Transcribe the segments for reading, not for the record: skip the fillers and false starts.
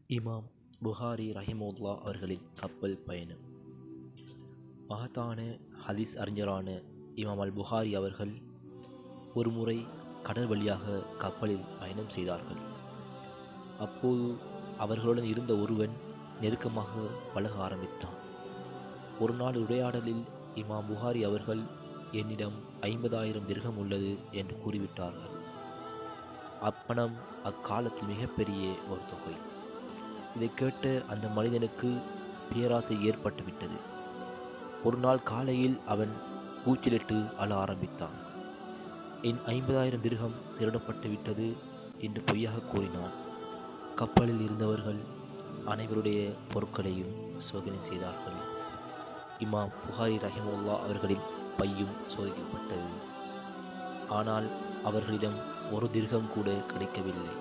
இமாம் புகாரி ரஹிமஹுல்லா அவர்களின் கப்பல் பயணம். மகத்தான ஹதீஸ் அறிஞரான இமாம் அல் புகாரி அவர்கள் ஒரு முறை கடல் வழியாக கப்பலில் பயணம் செய்தார்கள். அப்போது அவர்களுடன் இருந்த ஒருவன் நெருக்கமாக பழக ஆரம்பித்தான். ஒரு நாள் உரையாடலில் இமாம் புகாரி அவர்கள், என்னிடம் 50,000 திர்ஹம் உள்ளது என்று கூறிவிட்டார்கள். அப்பணம் அக்காலத்தில் மிகப்பெரிய ஒரு தொகை. இதை கேட்ட அந்த மனிதனுக்கு பேராசை ஏற்பட்டுவிட்டது. ஒரு நாள் காலையில் அவன் கூச்சலிட்டு அழ ஆரம்பித்தான். என் 50,000 திர்ஹம் திருடப்பட்டு விட்டது என்று பொய்யாக கூறினான். கப்பலில் இருந்தவர்கள் அனைவருடைய பொருட்களையும் சோதனை செய்தார்கள். இமாம் புகாரி ரஹிமஹுல்லா அவர்களின் பையும் சோதிக்கப்பட்டது. ஆனால் அவர்களிடம் ஒரு திர்ஹம் கூட கிடைக்கவில்லை.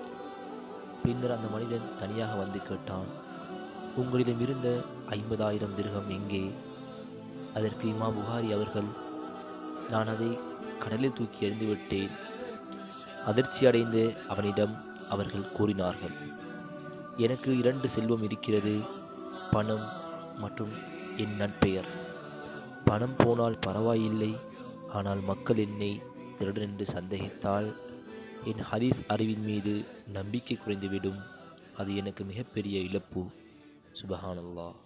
பின்னர் அந்த மனிதன் தனியாக வந்து கேட்டான், உங்களிடம் இருந்த 50,000 திர்ஹம் எங்கே? அதற்கு இமாம் புகாரி அவர்கள், நான் அதை கடலில் தூக்கி எறிந்துவிட்டேன். அதிர்ச்சி அடைந்த அவனிடம் அவர்கள் கூறினார்கள், எனக்கு 2 செல்வம் இருக்கிறது, பணம் மற்றும் என் நற்பெயர். பணம் போனால் பரவாயில்லை, ஆனால் மக்கள் என்னை திருடன் என்று சந்தேகித்தால் என் ஹதீஸ் அறிவின் மீது நம்பிக்கை குறைந்துவிடும். அது எனக்கு மிகப்பெரிய இழப்பு. சுபஹானல்லாஹ்.